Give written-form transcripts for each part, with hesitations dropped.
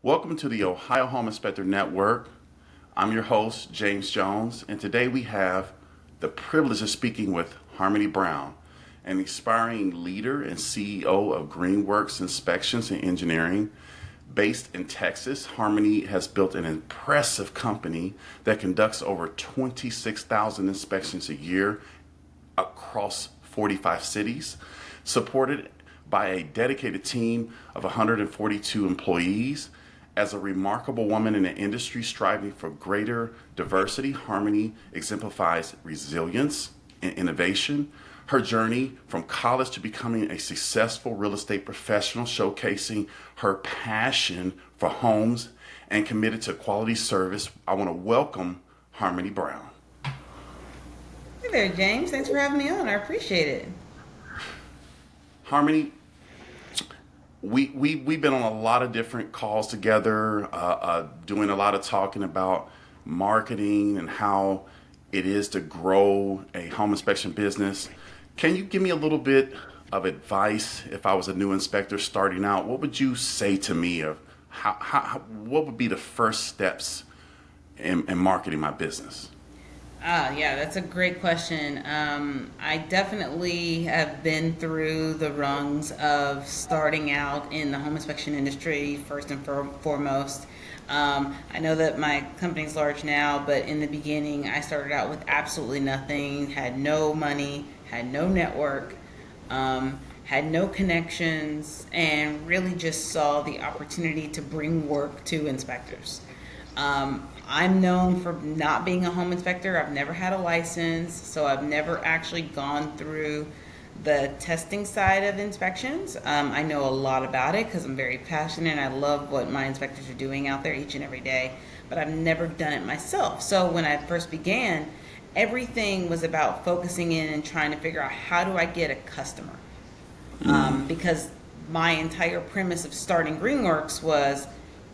Welcome to the Ohio Home Inspector Network. I'm your host, James Jones, and today we have the privilege of speaking with Harmony Brown, an aspiring leader and CEO of Greenworks Inspections and Engineering. Based in Texas, Harmony has built an impressive company that conducts over 26,000 inspections a year across 45 cities, supported by a dedicated team of 142 employees. As a remarkable woman in the industry striving for greater diversity, Harmony exemplifies resilience and innovation. Her journey from college to becoming a successful real estate professional, showcasing her passion for homes and committed to quality service. I want to welcome Harmony Brown. Hey there, James. Thanks for having me on. I appreciate it. Harmony, we've been on a lot of different calls together, doing a lot of talking about marketing and how it is to grow a home inspection business. Can you give me a little bit of advice if I was a new inspector starting out? What would you say to me of what would be the first steps in marketing my business? Yeah, that's a great question. I definitely have been through the rungs of starting out in the home inspection industry, first and foremost. I know that my company's large now, but in the beginning, I started out with absolutely nothing, had no money, had no network, had no connections, and really just saw the opportunity to bring work to inspectors. I'm known for not being a home inspector. I've never had a license, so I've never actually gone through the testing side of inspections. I know a lot about it because I'm very passionate and I love what my inspectors are doing out there each and every day, but I've never done it myself. So when I first began, everything was about focusing in and trying to figure out how do I get a customer. Because my entire premise of starting Greenworks was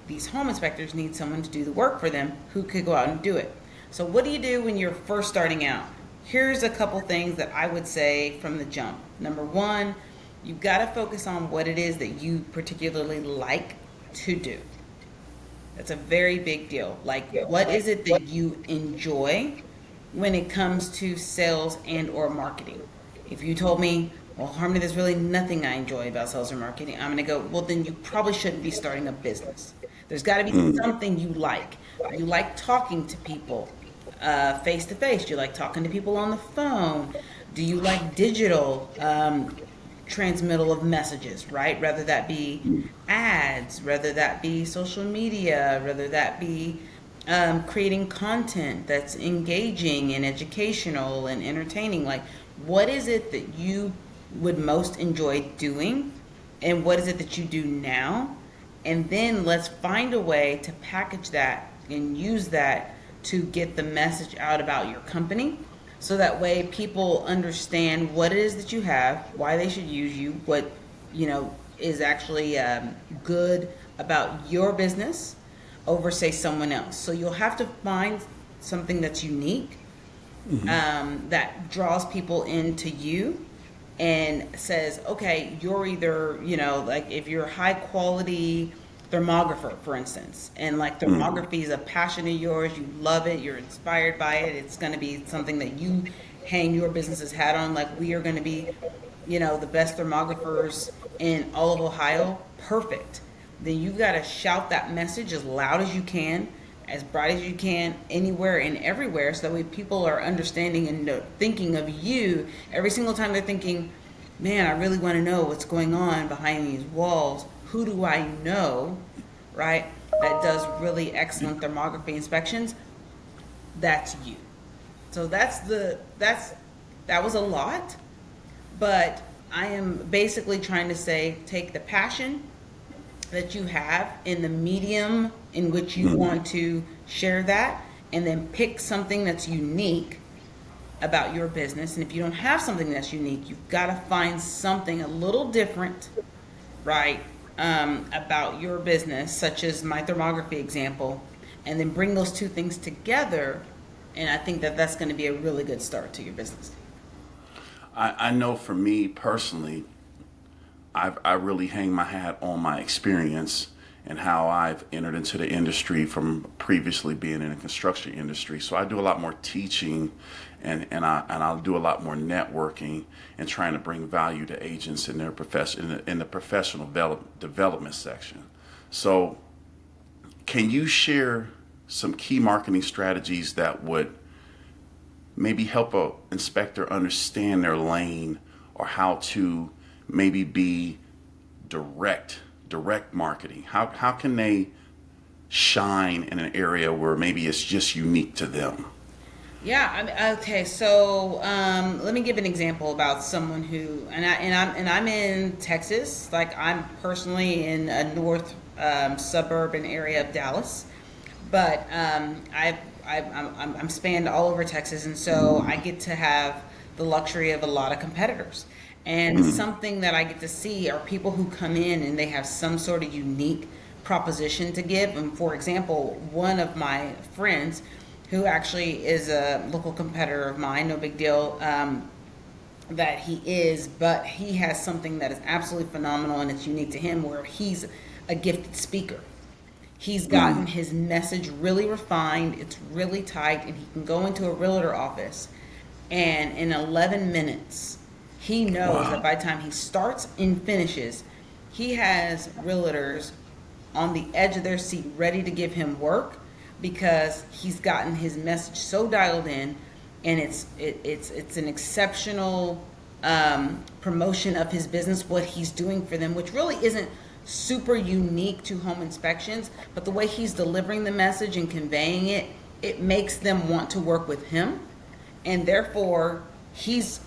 these home inspectors need someone to do the work for them who could go out and do it. So what do you do when you're first starting out? Here's a couple things that I would say from the jump. Number one, you've got to focus on what it is that you particularly like to do. That's a very big deal. Like, what is it that you enjoy when it comes to sales and or marketing? If you told me, well, Harmony, there's really nothing I enjoy about sales or marketing, I'm going to go, well, then you probably shouldn't be starting a business. There's got to be something you like. You like talking to people face to face. You like talking to people on the phone. Do you like digital transmittal of messages, right? Whether that be ads, whether that be social media, whether that be creating content that's engaging and educational and entertaining. Like, what is it that you would most enjoy doing, and what is it that you do now? And then let's find a way to package that and use that to get the message out about your company. So that way people understand what it is that you have, why they should use you, what, is actually good about your business over, say, someone else. So you'll have to find something that's unique, that draws people into you and says, okay, you're either, like if you're a high quality thermographer, for instance, and like thermography is a passion of yours, you love it, you're inspired by it, it's going to be something that you hang your business's hat on, like we are going to be, the best thermographers in all of Ohio, perfect. Then you've got to shout that message as loud as you can, as bright as you can, anywhere and everywhere, so that way people are understanding and thinking of you every single time they're thinking, man, I really want to know what's going on behind these walls. Who do I know, right, that does really excellent thermography inspections? That's you. So that was a lot, but I am basically trying to say, take the passion that you have in the medium in which you want to share that, and then pick something that's unique about your business. And if you don't have something that's unique, you've got to find something a little different, right, about your business, such as my thermography example, and then bring those two things together. And I think that that's going to be a really good start to your business. I know for me personally, I really hang my hat on my experience and how I've entered into the industry from previously being in the construction industry. So I do a lot more teaching, and I'll do a lot more networking and trying to bring value to agents in their profession in the professional development section. So can you share some key marketing strategies that would maybe help a inspector understand their lane, or how to maybe be direct marketing? How can they shine in an area where maybe it's just unique to them? Yeah. Okay. So let me give an example about someone who, I'm in Texas. Like, I'm personally in a north suburban area of Dallas, but I'm spanned all over Texas, and so I get to have the luxury of a lot of competitors. And something that I get to see are people who come in and they have some sort of unique proposition to give. And for example, one of my friends, who actually is a local competitor of mine, no big deal that he is, but he has something that is absolutely phenomenal and it's unique to him, where he's a gifted speaker. He's gotten his message really refined, it's really tight, and he can go into a realtor office, and in 11 minutes, he knows that by the time he starts and finishes, he has realtors on the edge of their seat ready to give him work, because he's gotten his message so dialed in, and it's an exceptional promotion of his business, what he's doing for them, which really isn't super unique to home inspections, but the way he's delivering the message and conveying it, it makes them want to work with him, and therefore he's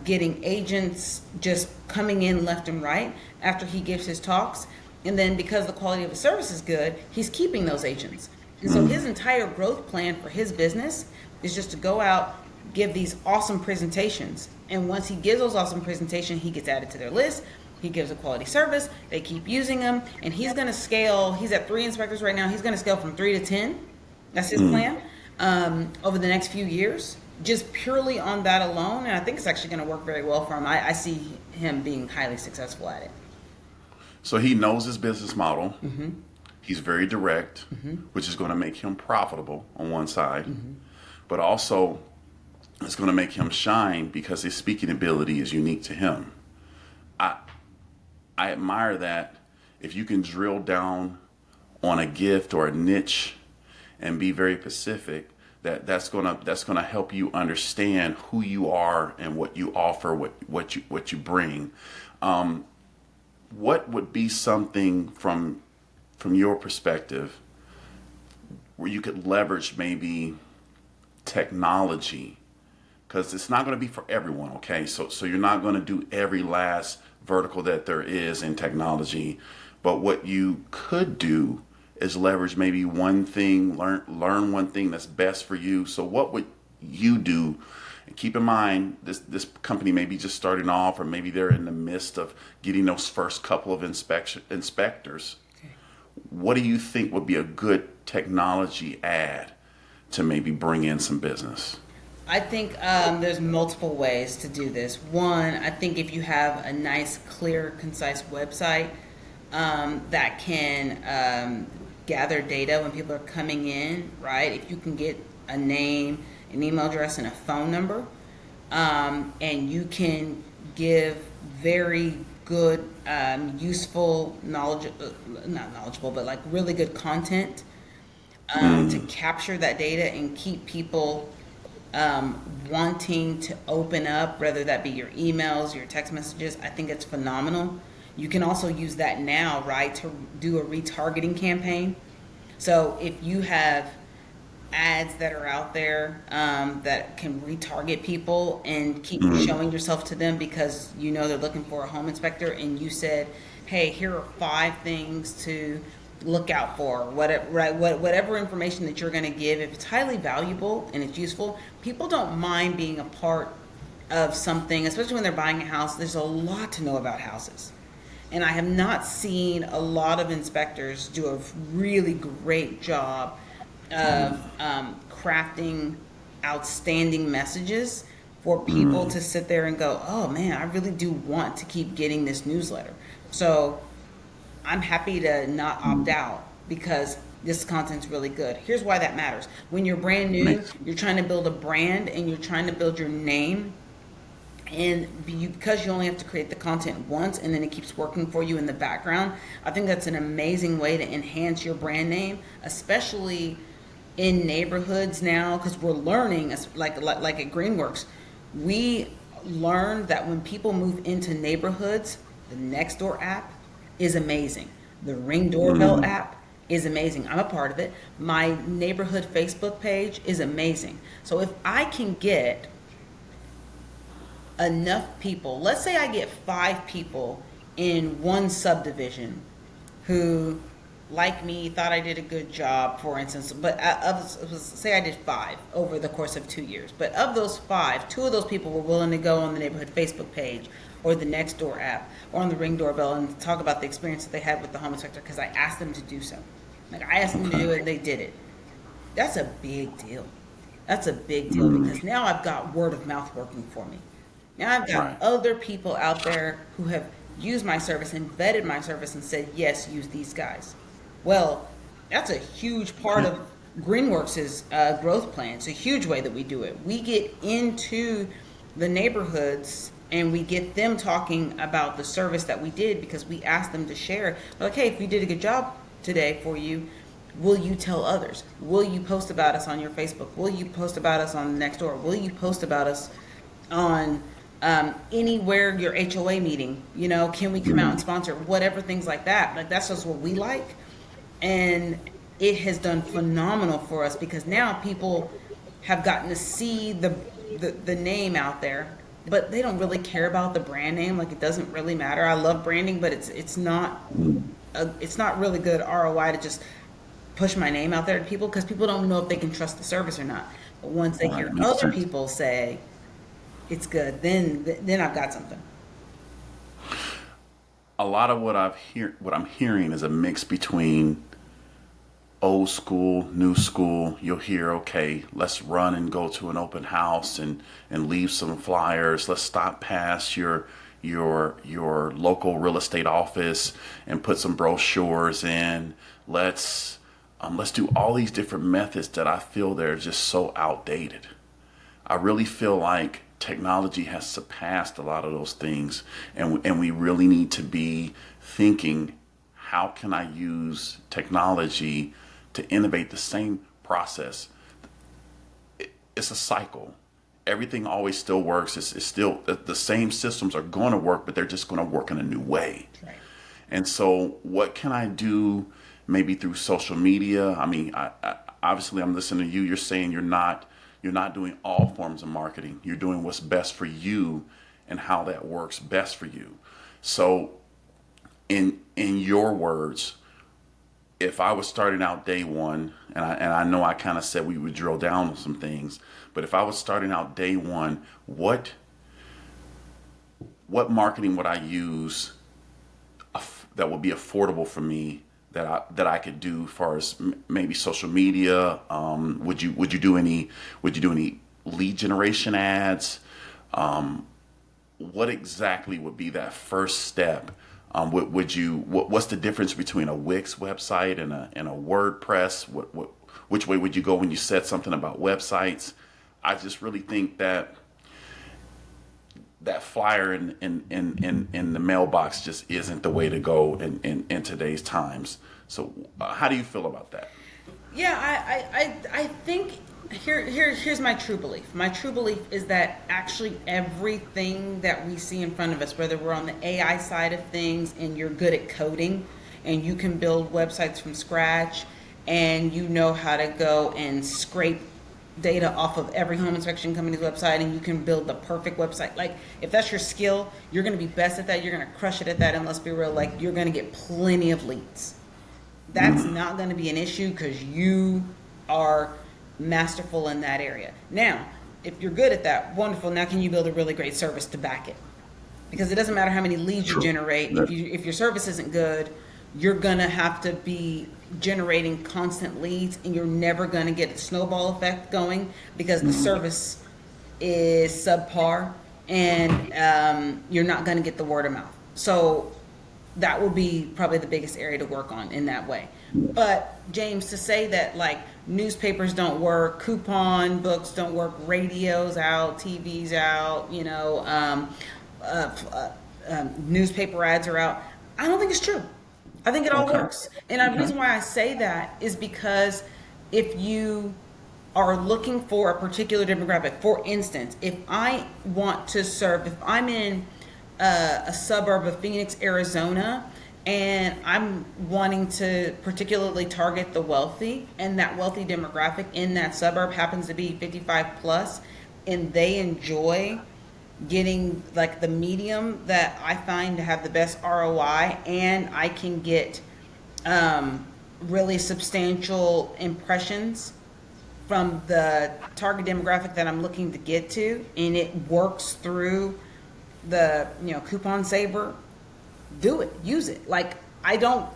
getting agents just coming in left and right after he gives his talks. And then because the quality of his service is good, he's keeping those agents. And so his entire growth plan for his business is just to go out, give these awesome presentations. And once he gives those awesome presentations, he gets added to their list. He gives a quality service. They keep using him. And he's going to scale. He's at 3 inspectors right now. He's going to scale from 3 to 10. That's his plan over the next few years, just purely on that alone. And I think it's actually going to work very well for him. I see him being highly successful at it. So he knows his business model. He's very direct, which is going to make him profitable on one side, but also it's going to make him shine because his speaking ability is unique to him. I admire that. If you can drill down on a gift or a niche and be very specific, that's gonna help you understand who you are and what you offer, what you bring. What would be something from your perspective where you could leverage maybe technology? Because it's not going to be for everyone, okay? So you're not going to do every last vertical that there is in technology, but what you could do is leverage maybe one thing, learn one thing that's best for you. So what would you do? And keep in mind, this company may be just starting off, or maybe they're in the midst of getting those first couple of inspectors. Okay. What do you think would be a good technology add to maybe bring in some business? I think there's multiple ways to do this. One, I think if you have a nice, clear, concise website that can gather data when people are coming in, right? If you can get a name, an email address, and a phone number, and you can give very good, useful, not knowledgeable, but like really good content to capture that data and keep people wanting to open up, whether that be your emails, your text messages. I think it's phenomenal. You can also use that now, right, to do a retargeting campaign. So if you have ads that are out there that can retarget people and keep showing yourself to them because you know they're looking for a home inspector, and you said, hey, here are 5 things to look out for, whatever information that you're going to give, if it's highly valuable and it's useful, people don't mind being a part of something, especially when they're buying a house. There's a lot to know about houses. And I have not seen a lot of inspectors do a really great job of crafting outstanding messages for people to sit there and go, oh man, I really do want to keep getting this newsletter. So I'm happy to not opt out because this content's really good. Here's why that matters. When you're brand new, Makes you're trying to build a brand and you're trying to build your name, and because you only have to create the content once and then it keeps working for you in the background, I think that's an amazing way to enhance your brand name, especially in neighborhoods now, because we're learning, like at Greenworks, we learned that when people move into neighborhoods, the Nextdoor app is amazing. The Ring Doorbell app is amazing. I'm a part of it. My neighborhood Facebook page is amazing. So if I can get enough people, let's say I get 5 people in one subdivision who, like me, thought I did a good job, for instance, but say I did 5 over the course of 2 years. But of those 5, 2 of those people were willing to go on the neighborhood Facebook page or the Nextdoor app or on the Ring Doorbell and talk about the experience that they had with the home inspector because I asked them to do so. Like, I asked them to do it, and they did it. That's a big deal. That's a big deal because now I've got word of mouth working for me. Now I've got Right. other people out there who have used my service and vetted my service and said, yes, use these guys. Well, that's a huge part of Greenworks' growth plan. It's a huge way that we do it. We get into the neighborhoods and we get them talking about the service that we did because we asked them to share. Like, hey, if we did a good job today for you, will you tell others? Will you post about us on your Facebook? Will you post about us on Nextdoor? Will you post about us on anywhere, your HOA meeting? You know, can we come out and sponsor? Whatever, things like that. Like, that's just what we like. And it has done phenomenal for us because now people have gotten to see the name out there, but they don't really care about the brand name. Like, it doesn't really matter. I love branding, but it's not really good ROI to just push my name out there to people because people don't know if they can trust the service or not. But once they hear Makes other sense. people say it's good, then I've got something. A lot of what I'm hearing is a mix between old school, new school. You'll hear, okay, let's run and go to an open house and leave some flyers. Let's stop past your local real estate office and put some brochures in. Let's do all these different methods that I feel they're just so outdated. I really feel like technology has surpassed a lot of those things, and we really need to be thinking, how can I use technology to innovate the same process? It's a cycle. Everything always still works. It's still the same systems are going to work, but they're just going to work in a new way. Right. And so, what can I do? Maybe through social media. I mean, I obviously I'm listening to you. You're saying you're not doing all forms of marketing. You're doing what's best for you and how that works best for you. So, in your words, if I was starting out day one, and I know I kind of said we would drill down on some things, but if I was starting out day one, what marketing would I use that would be affordable for me that I could do as far as maybe social media? Would you do any lead generation ads? What exactly would be that first step? What's the difference between a Wix website and a WordPress? Which way would you go when you said something about websites? I just really think that flyer in the mailbox just isn't the way to go in today's times. So how do you feel about that? Yeah, I think here's my true belief. My true belief is that actually everything that we see in front of us, whether we're on the AI side of things and you're good at coding and you can build websites from scratch and you know how to go and scrape data off of every home inspection company's website and you can build the perfect website. Like, if that's your skill, you're going to be best at that. You're going to crush it at that. And let's be real, like, you're going to get plenty of leads. That's not going to be an issue because you are masterful in that area. Now, if you're good at that, wonderful. Now can you build a really great service to back it? Because it doesn't matter how many leads you generate. If your service isn't good, you're going to have to be generating constant leads and you're never going to get a snowball effect going because the service is subpar and you're not going to get the word of mouth. So that will be probably the biggest area to work on in that way. But James, to say that like newspapers don't work, coupon books don't work, radios out, TVs out, newspaper ads are out, I don't think it's true. I think it all Okay. works. And the reason why I say that is because if you are looking for a particular demographic, for instance, if I want to serve, if I'm in a suburb of Phoenix, Arizona, and I'm wanting to particularly target the wealthy, and that wealthy demographic in that suburb happens to be 55 plus, and they enjoy getting like the medium that I find to have the best ROI, and I can get really substantial impressions from the target demographic that I'm looking to get to, and it works through the coupon saver, do it, use it. Like I don't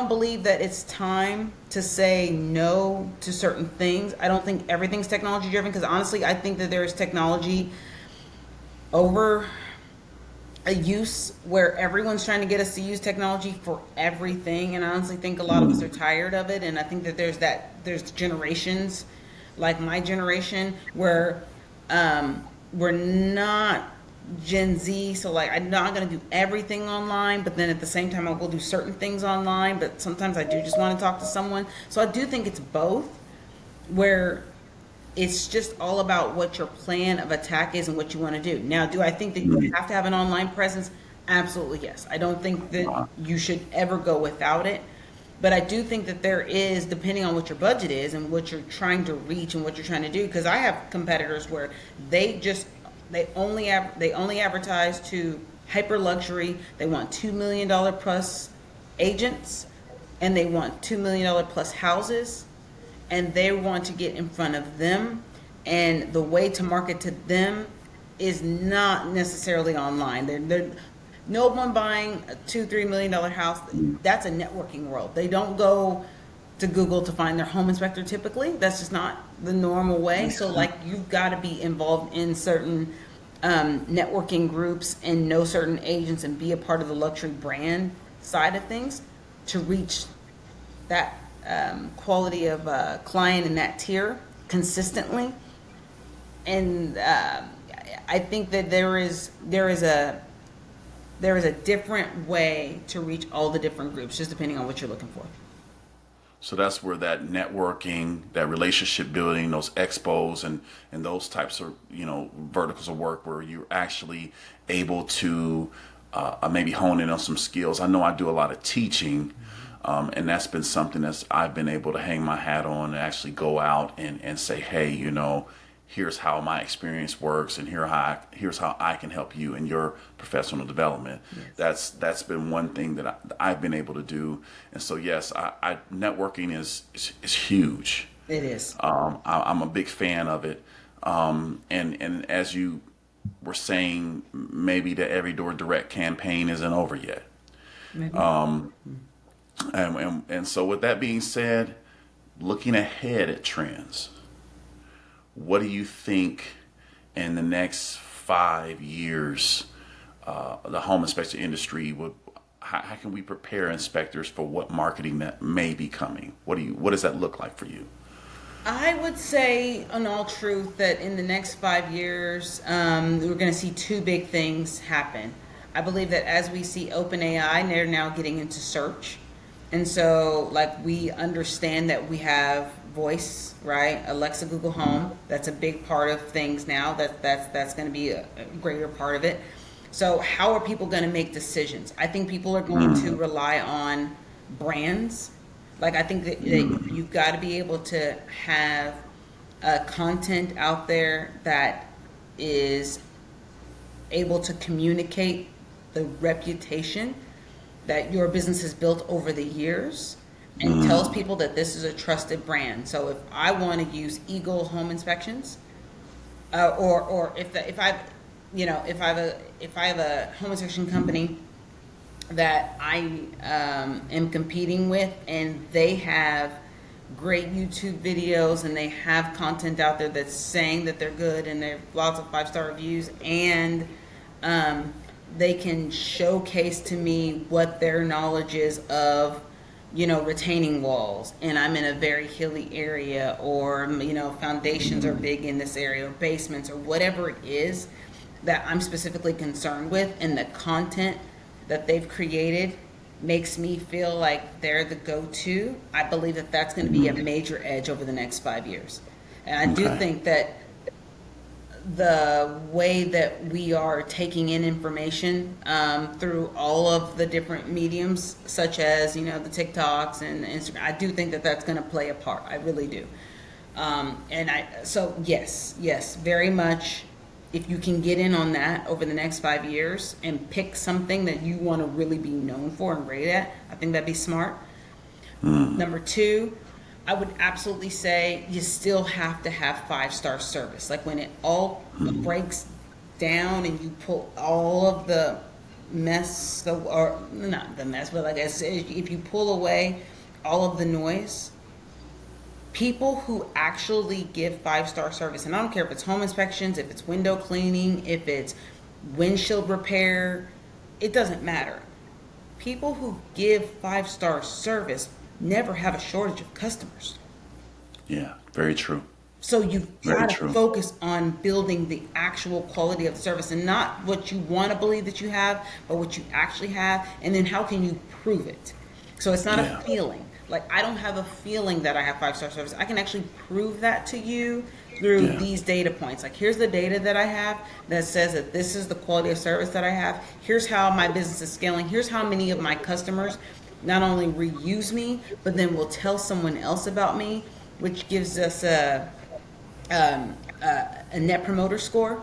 believe that it's time to say no to certain things. I don't think everything's technology driven, because honestly I think that there is technology over a use where everyone's trying to get us to use technology for everything, and I honestly think a lot of us are tired of it. And I think that there's generations like my generation where we're not Gen Z, so like I'm not gonna do everything online, but then at the same time I will do certain things online, but sometimes I do just want to talk to someone. So I do think it's both, where it's just all about what your plan of attack is and what you want to do. Now, do I think that you have to have an online presence? Absolutely, yes. I don't think that you should ever go without it. But I do think that there is, depending on what your budget is and what you're trying to reach and what you're trying to do, because I have competitors where they only advertise to hyper luxury. They want $2 million plus agents, and they want $2 million plus houses, and they want to get in front of them, and the way to market to them is not necessarily online. They're no one buying a $2-3 million house. That's a networking world. They don't go to Google to find their home inspector typically. That's just not the normal way. So like you've got to be involved in certain networking groups and know certain agents and be a part of the luxury brand side of things to reach that quality of client in that tier consistently. And I think that there is a different way to reach all the different groups, just depending on what you're looking for. So that's where that networking, that relationship building, those expos and those types of, verticals of work where you're actually able to maybe hone in on some skills. I know I do a lot of teaching, and that's been something that I've been able to hang my hat on and actually go out and say, hey, here's how my experience works, and here's how I can help you in your professional development. Yes. That's been one thing that I've been able to do. And so yes, networking is huge. It is. I'm a big fan of it. And as you were saying, maybe the Every Door Direct campaign isn't over yet. Maybe. And so with that being said, looking ahead at trends, what do you think in the next 5 years the home inspection industry would? How can we prepare inspectors for what marketing that may be coming? What does that look like for you? I would say, in all truth, that in the next 5 years, we're going to see two big things happen. I believe that as we see OpenAI, they're now getting into search. And so, like, we understand that we have voice, right? Alexa, Google Home. That's a big part of things now. That's going to be a greater part of it. So how are people going to make decisions? I think people are going to rely on brands. Like, I think that you've got to be able to have content out there that is able to communicate the reputation that your business has built over the years, and tells people that this is a trusted brand. So if I want to use Eagle Home Inspections, or if I have a home inspection company that I am competing with, and they have great YouTube videos and they have content out there that's saying that they're good and they have lots of 5-star reviews, and they can showcase to me what their knowledge is of, retaining walls, and I'm in a very hilly area, or, foundations are big in this area, or basements, or whatever it is that I'm specifically concerned with, and the content that they've created makes me feel like they're the go-to. I believe that that's going to be a major edge over the next 5 years. And I do think that the way that we are taking in information through all of the different mediums, such as, the TikToks and Instagram, I do think that that's going to play a part. I really do. So yes, very much. If you can get in on that over the next 5 years and pick something that you want to really be known for and great at, I think that'd be smart. Number two, I would absolutely say you still have to have 5-star service. Like when it all breaks down and you pull all of the mess, or not the mess, but like I said, if you pull away all of the noise, people who actually give 5-star service, and I don't care if it's home inspections, if it's window cleaning, if it's windshield repair, it doesn't matter. People who give 5-star service never have a shortage of customers. Yeah, very true. So you've got to focus on building the actual quality of the service, and not what you want to believe that you have, but what you actually have, and then how can you prove it? So it's not a feeling. Like, I don't have a feeling that I have 5-star service. I can actually prove that to you through these data points. Like, here's the data that I have that says that this is the quality of service that I have. Here's how my business is scaling. Here's how many of my customers not only reuse me, but then will tell someone else about me, which gives us a net promoter score.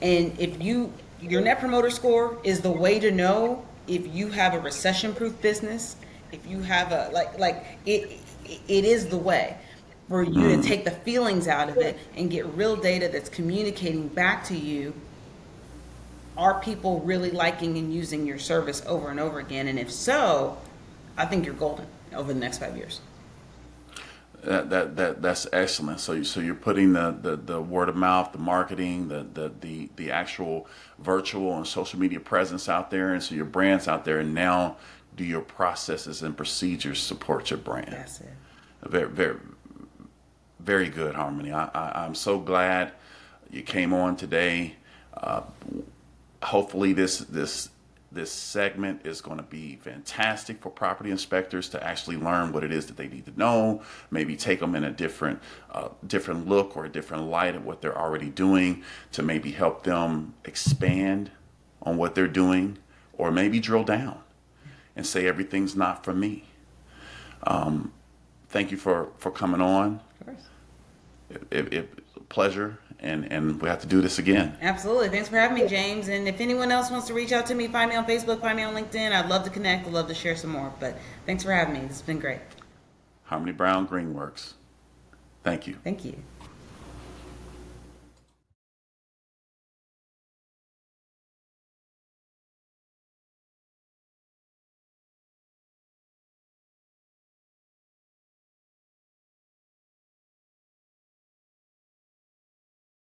And if your net promoter score is the way to know if you have a recession-proof business, if you have it is the way for you to take the feelings out of it and get real data that's communicating back to you. Are people really liking and using your service over and over again? And if so, I think you're golden over the next 5 years. That's excellent. So you're putting the word of mouth, the marketing, the actual virtual and social media presence out there, and so your brand's out there. And now, do your processes and procedures support your brand? That's it. Very, very, very good, Harmony. I'm so glad you came on today. Hopefully, this segment is going to be fantastic for property inspectors to actually learn what it is that they need to know. Maybe take them in a different look or a different light of what they're already doing, to maybe help them expand on what they're doing, or maybe drill down and say everything's not for me. Thank you for coming on. Of course. It pleasure, and we have to do this again. Absolutely. Thanks for having me, James. And if anyone else wants to reach out to me, find me on Facebook, find me on LinkedIn. I'd love to connect. I'd love to share some more. But thanks for having me. This has been great. Harmony Brown, Greenworks. Thank you. Thank you.